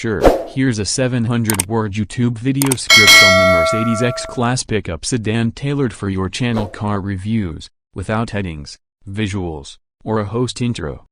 sure. Here's a 700-word YouTube video script on the Mercedes X-Class pickup sedan tailored for your channel car reviews, without headings, visuals, or a host intro.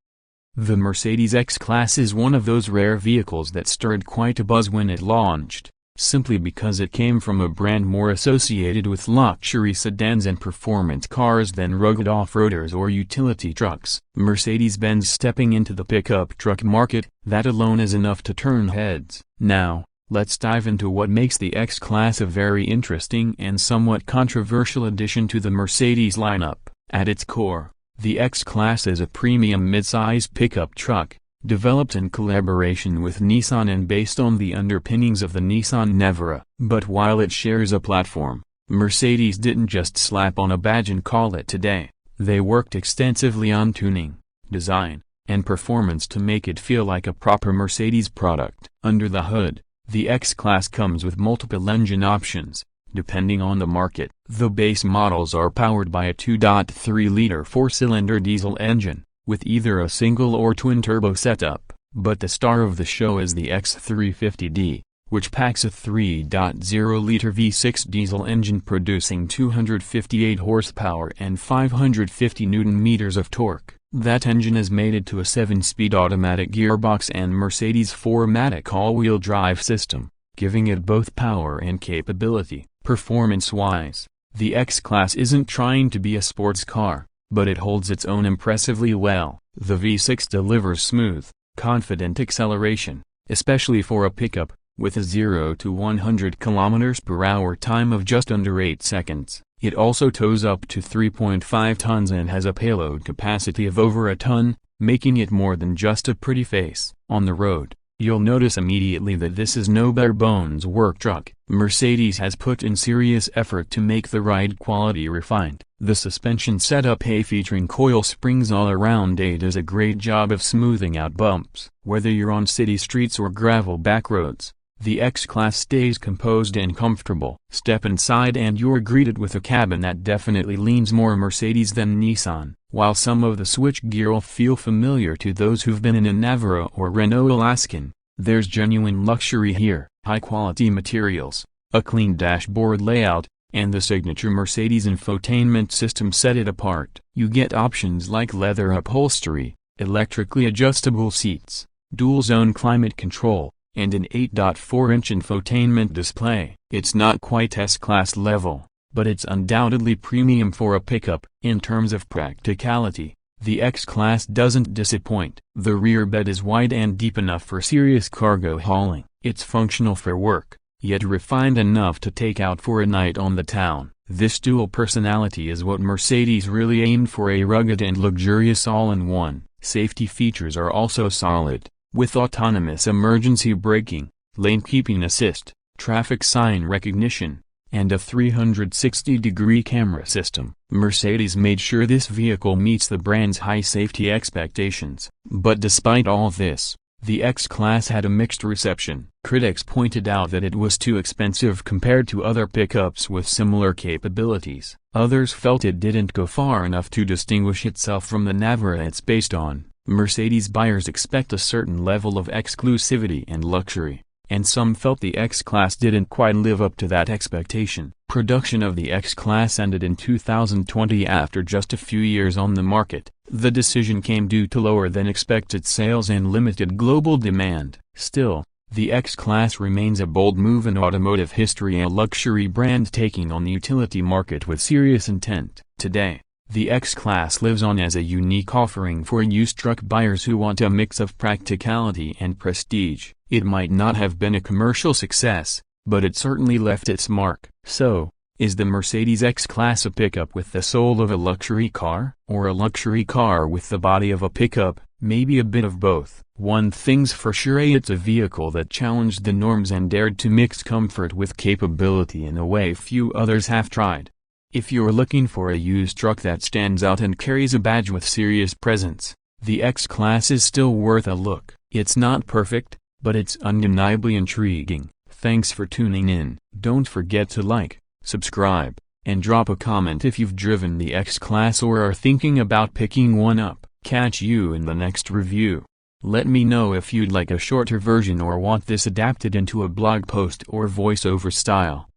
The Mercedes X-Class is one of those rare vehicles that stirred quite a buzz when it launched, simply because it came from a brand more associated with luxury sedans and performance cars than rugged off-roaders or utility trucks. Mercedes-Benz stepping into the pickup truck market, that alone is enough to turn heads. Now, let's dive into what makes the X-Class a very interesting and somewhat controversial addition to the Mercedes lineup. At its core, the X-Class is a premium midsize pickup truck, developed in collaboration with Nissan and based on the underpinnings of the Nissan Navara. But while it shares a platform, Mercedes didn't just slap on a badge and call it today. They worked extensively on tuning, design, and performance to make it feel like a proper Mercedes product. Under the hood, the X-Class comes with multiple engine options, depending on the market. The base models are powered by a 2.3-liter four-cylinder diesel engine, with either a single or twin-turbo setup, but the star of the show is the X350D, which packs a 3.0-liter V6 diesel engine producing 258 horsepower and 550 Nm of torque. That engine is mated to a 7-speed automatic gearbox and Mercedes' 4MATIC all-wheel drive system, giving it both power and capability. Performance-wise, the X-Class isn't trying to be a sports car, but it holds its own impressively well. The V6 delivers smooth, confident acceleration, especially for a pickup, with a 0 to 100 km/h time of just under 8 seconds. It also tows up to 3.5 tons and has a payload capacity of over a ton, making it more than just a pretty face. On the road, you'll notice immediately that this is no bare-bones work truck. Mercedes has put in serious effort to make the ride quality refined. The suspension setup featuring coil springs all around does a great job of smoothing out bumps. Whether you're on city streets or gravel back roads, the X-Class stays composed and comfortable. Step inside and you're greeted with a cabin that definitely leans more Mercedes than Nissan. While some of the switchgear will feel familiar to those who've been in a Navara or Renault Alaskan, there's genuine luxury here. High-quality materials, a clean dashboard layout, and the signature Mercedes infotainment system set it apart. You get options like leather upholstery, electrically adjustable seats, dual-zone climate control, and an 8.4-inch infotainment display. It's not quite S-Class level, but it's undoubtedly premium for a pickup. In terms of practicality, the X-Class doesn't disappoint. The rear bed is wide and deep enough for serious cargo hauling. It's functional for work, yet refined enough to take out for a night on the town. This dual personality is what Mercedes really aimed for, a rugged and luxurious all-in-one. Safety features are also solid, with autonomous emergency braking, lane keeping assist, traffic sign recognition, and a 360-degree camera system. Mercedes made sure this vehicle meets the brand's high safety expectations. But despite all this, the X-Class had a mixed reception. Critics pointed out that it was too expensive compared to other pickups with similar capabilities. Others felt it didn't go far enough to distinguish itself from the Navara it's based on. Mercedes buyers expect a certain level of exclusivity and luxury, and some felt the X-Class didn't quite live up to that expectation. Production of the X-Class ended in 2020 after just a few years on the market. The decision came due to lower than expected sales and limited global demand. Still, the X-Class remains a bold move in automotive history, a luxury brand taking on the utility market with serious intent. Today, the X-Class lives on as a unique offering for used truck buyers who want a mix of practicality and prestige. It might not have been a commercial success, but it certainly left its mark. So, is the Mercedes X-Class a pickup with the soul of a luxury car? Or a luxury car with the body of a pickup? Maybe a bit of both. One thing's for sure, it's a vehicle that challenged the norms and dared to mix comfort with capability in a way few others have tried. If you're looking for a used truck that stands out and carries a badge with serious presence, the X-Class is still worth a look. It's not perfect, but it's undeniably intriguing. Thanks for tuning in. Don't forget to like, subscribe, and drop a comment if you've driven the X-Class or are thinking about picking one up. Catch you in the next review. Let me know if you'd like a shorter version or want this adapted into a blog post or voiceover style.